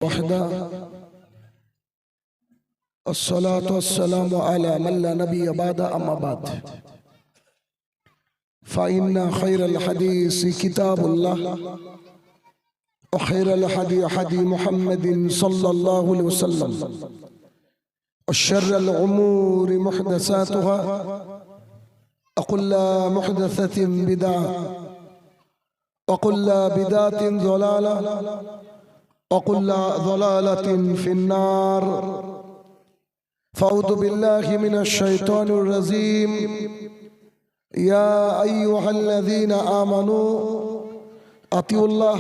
وحده الصلاة والسلام على من لا نبي بعد أما بعد فإن خير الحديث كتاب الله وخير الهدي هدي محمد صلى الله عليه وسلم وشر الأمور محدثاتها وكل محدثة بدعة وكل بدعة ضلالة وكل ضلالة في النار فأعوذ بالله من الشيطان الرجيم يا أيها الذين آمنوا أطيعوا الله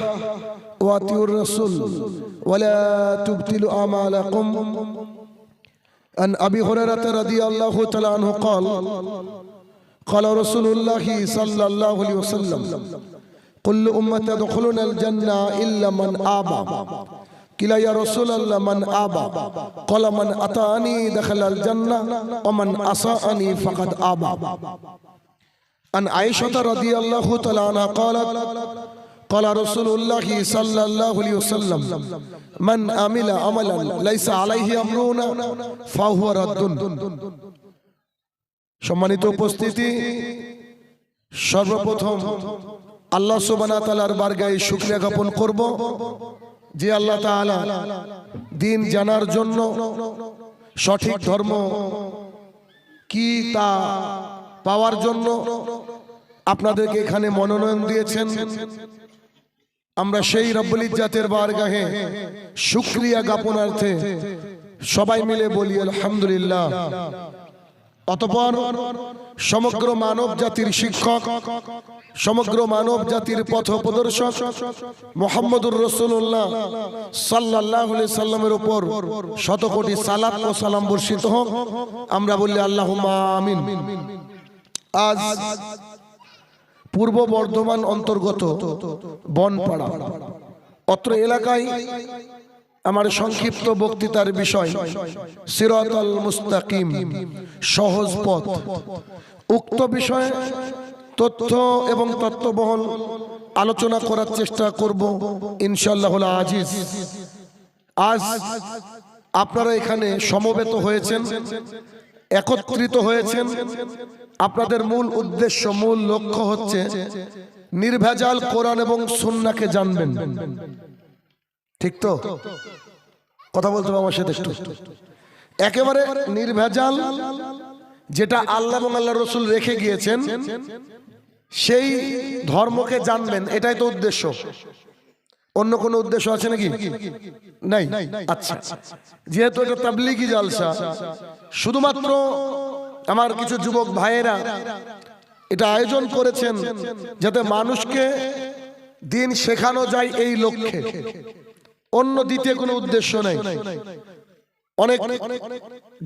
وأطيعوا الرسول ولا تبطلوا أعمالكم. عن أبي هريرة رضي الله تعالى عنه قال قال رسول الله صلى الله عليه وسلم كل أمة يدخلون الجنة إلا من آبى قيل يا رسول الله من آبى قال من أطاعني دخل الجنة ومن أساءني فقد آبى. عن عائشة رضي الله تعالى عنها قالت قال رسول الله صلى الله عليه وسلم من عمل عملا ليس عليه أمرنا فهو رد. সম্মানিত উপস্থিতি, সর্বপ্রথম আল্লাহ সুবহানাহু ওয়া তাআলার বারগাহে শুকরিয়া জ্ঞাপন করব যে আল্লাহ তাআলা দিন জানার জন্য সঠিক ধর্ম কি তা পাওয়ার জন্য আপনাদেরকে এখানে মনোনয়ন দিয়েছেন। আমরা সেই রব্বুল ইজ্জাতের বারগাহে শুকরিয়া জ্ঞাপনার্থে সবাই মিলে বলি আলহামদুলিল্লাহ। অতঃপর সমগ্র মানব জাতির শিক্ষক, সমগ্র মানব জাতির পথ প্রদর্শক মুহাম্মদুর রাসূলুল্লাহ সাল্লাল্লাহু আলাইহি সাল্লামের উপর শত কোটি সালাত ও সালাম বর্ষিত হোক। আমরা বলি আল্লাহুম্মা আমিন। আজ পূর্ব বর্ধমান অন্তর্গত বনপাড়া অত্র এলাকায় আমার সংক্ষিপ্ত বক্তৃতার বিষয় সিরাতাল মুস্তাকিম, সহজ পথ। উক্ত বিষয়ে তথ্য এবং তত্ত্ববহল আলোচনা করার চেষ্টা করব ইনশাআল্লাহুল আজিজ। আজ আপনারা এখানে সমবেত হয়েছেন, একত্রিত হয়েছেন। আপনাদের মূল উদ্দেশ্য, মূল লক্ষ্য হচ্ছে নির্ভেজাল কোরআন এবং সুন্নাহকে জানবেন। ঠিক তো? কথা বলতে হবে আমার সাথে একটু। একেবারে নির্ভেজাল, যেটা আল্লাহ এবং আল্লাহ রসুল রেখে গিয়েছেন সেই ধর্মকে জানবেন, এটাই তো উদ্দেশ্য। অন্য কোনো উদ্দেশ্য আছে নাকি? নাই। আচ্ছা, যেহেতু এটা তাবলীগি জালসা, শুধুমাত্র আমার কিছু যুবক ভাইয়েরা এটা আয়োজন করেছেন যাতে মানুষকে দিন শেখানো যায় এই লক্ষ্যে, অন্য দ্বিতীয় কোনো উদ্দেশ্য নাই। অনেক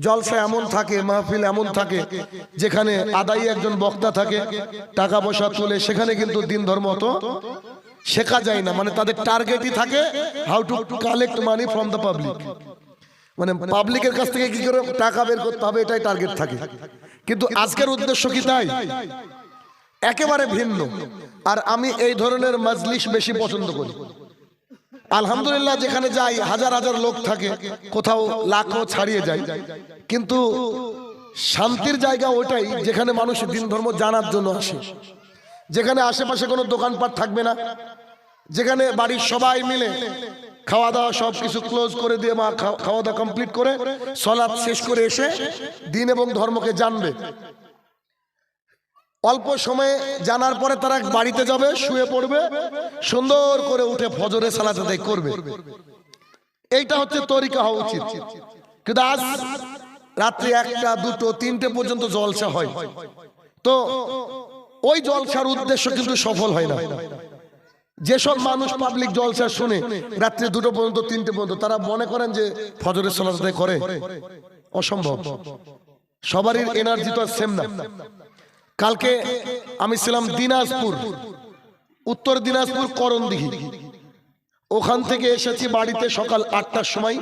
জলসা এমন থাকে, মাহফিল এমন থাকে যেখানে আদায়ী একজন বক্তা থাকে, টাকা পয়সা তুলে, সেখানে কিন্তু দিন ধর্ম তো শেখা যায় না। মানে তাদের টার্গেটই থাকে how to collect money from the public, মানে পাবলিকের কাছ থেকে কি করে টাকা বের করতে হবে, এটাই টার্গেট থাকে। কিন্তু আজকের উদ্দেশ্য কি তাই? একেবারে ভিন্ন। আর আমি এই ধরনের মাজলিস বেশি পছন্দ করি। আলহামদুলিল্লাহ, যেখানে যাই হাজার হাজার লোক থাকে, কোথাও লাখও ছাড়িয়ে যায়, কিন্তু শান্তির জায়গা ওইটাই যেখানে মানুষ দিন ধর্ম জানার জন্য আসে, যেখানে আশেপাশে কোনো দোকানপাট থাকবে না, যেখানে বাড়ির সবাই মিলে খাওয়া দাওয়া সব কিছু ক্লোজ করে দিয়ে বা খাওয়া দাওয়া কমপ্লিট করে সালাত শেষ করে এসে দিন এবং ধর্মকে জানবে। অল্প সময়ে জানার পরে তারা বাড়িতে যাবে, শুয়ে পড়বে, সুন্দর করে উঠে ফজরের সালাত আদায় করবে। এইটা হচ্ছে তরিকা হওয়া উচিত। কিন্তু আজ রাত্রি 1টা 2টো 3টে পর্যন্ত জলসা হয়, তো ওই জলসার উদ্দেশ্য কিন্তু সফল হয় না। যেসব মানুষ পাবলিক জলসা শুনে রাত্রি 2টো পর্যন্ত 3টে পর্যন্ত, তারা মনে করেন যে ফজরের সালাত আদায় করে। অসম্ভব। সবারই এনার্জি তো সেম না। কালকে আমি ছিলাম দিনাজপুর, উত্তর দিনাজপুর করণদিঘি। ওখান থেকে এসেছি বাড়িতে সকাল 8টার সময়।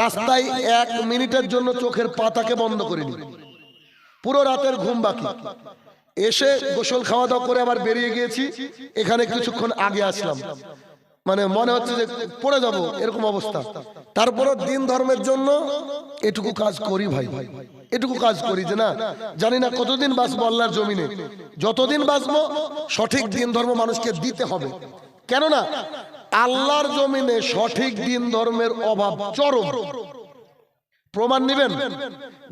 রাস্তায় 1 মিনিটের জন্য চোখের পাতাকে বন্ধ করিনি, পুরো রাতের ঘুম বাকি। এসে গোসল খাওয়া দাওয়া করে আবার বেরিয়ে গিয়েছি। এখানে কিছুক্ষণ আগে আসলাম। মানে মনে হচ্ছে যে পড়ে যাব এরকম অবস্থা। তারপরে দিন ধর্মের জন্য এটুকু কাজ করি ভাই, এটুকু কাজ করি যে না জানি না কতদিন বাঁচবো আল্লাহর জমিনে, যতদিন বাঁচবো সঠিক দিন ধর্ম মানুষকে দিতে হবে। কেননা আল্লাহর জমিনে সঠিক দিন ধর্মের অভাব চরম। প্রমাণ নেবেন?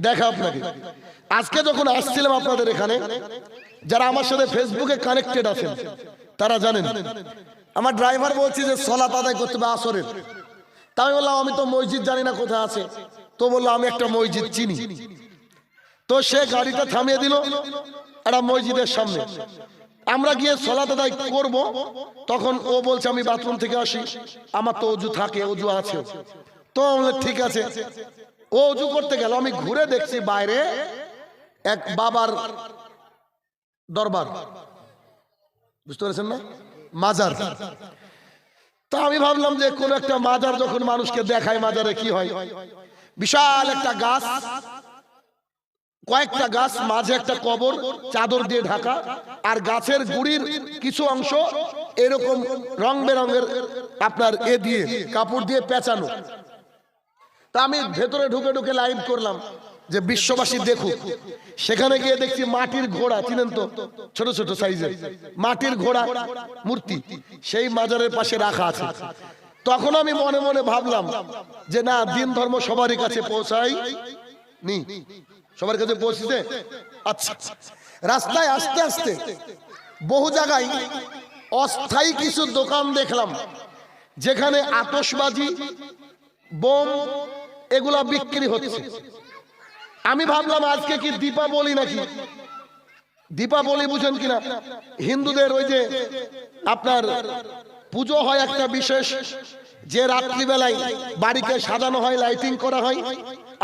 দেখা আপনাকে আজকে যখন আসছিলাম আপনাদের এখানে, যারা আমার সাথে ফেসবুকে কানেক্টেড আছেন তারা জানেন আমার ড্রাইভার বলছে যে সালাত আদায় করতে হবে আসরের। তাই আমি বললাম আমি তো মসজিদ জানি না কোথায় আছে। তো বললো আমি একটা মসজিদ চিনি। তো সে গাড়িটা থামিয়ে দিল একটা মসজিদের সামনে। আমরা গিয়ে সালাত আদায় করব, তখন ও বলছে আমি বাথরুম থেকে আসি, আমার তো অজু থাকে, অজু আছে। তো বললে ঠিক আছে। ও অজু করতে গেল, আমি ঘুরে দেখছি বাইরে এক বাবার দরবার, বুঝতে পেরেছেন না, মাজার। তো আমি ভাবলাম যে কোন একটা মাজার যখন মানুষকে দেখায় মাজারে কি হয়, বিশাল একটা গাছ, কয়েকটা গাছ, মাঝে একটা কবর চাদর দিয়ে ঢাকা, আর গাছের গুড়ির কিছু অংশ এরকম রং বেরঙের আপনার এ দিয়ে কাপড় দিয়ে পেঁচানো। তা আমি ভেতরে ঢুকে ঢুকে লাইভ করলাম যে বিশ্ববাসী দেখুক। সেখানে গিয়ে দেখছি মাটির ঘোড়া, চিনেন তো, ছোট ছোট সাইজের মাটির ঘোড়া মূর্তি সেই মাজারের পাশে রাখা আছে। তখন আমি মনে মনে ভাবলাম যে না, দিন ধর্ম সবারই কাছে পৌঁছাই নি, সবার কাছে পৌঁছতে। আচ্ছা, রাস্তায় আস্তে আস্তে বহু জায়গায় অস্থায়ী কিছু দোকান দেখলাম যেখানে আতশবাজি, বোম এগুলা বিক্রি হচ্ছে। আমি ভাবলাম আজকে কি দীপাবলি নাকি। দীপাবলি বুঝেন কিনা, হিন্দুদের ওই যে আপনার পুজো হয় একটা বিশেষ, যে রাত্রিবেলায় বাড়িকে সাজানো হয়, লাইটিং করা হয়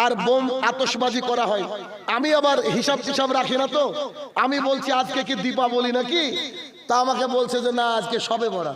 আর বোম আতশবাজি করা হয়। আমি আবার হিসাব টিসাব রাখি না, তো আমি বলছি আজকে কি দীপাবলি নাকি। তা আমাকে বলছে যে না, আজকে সবে বড়া।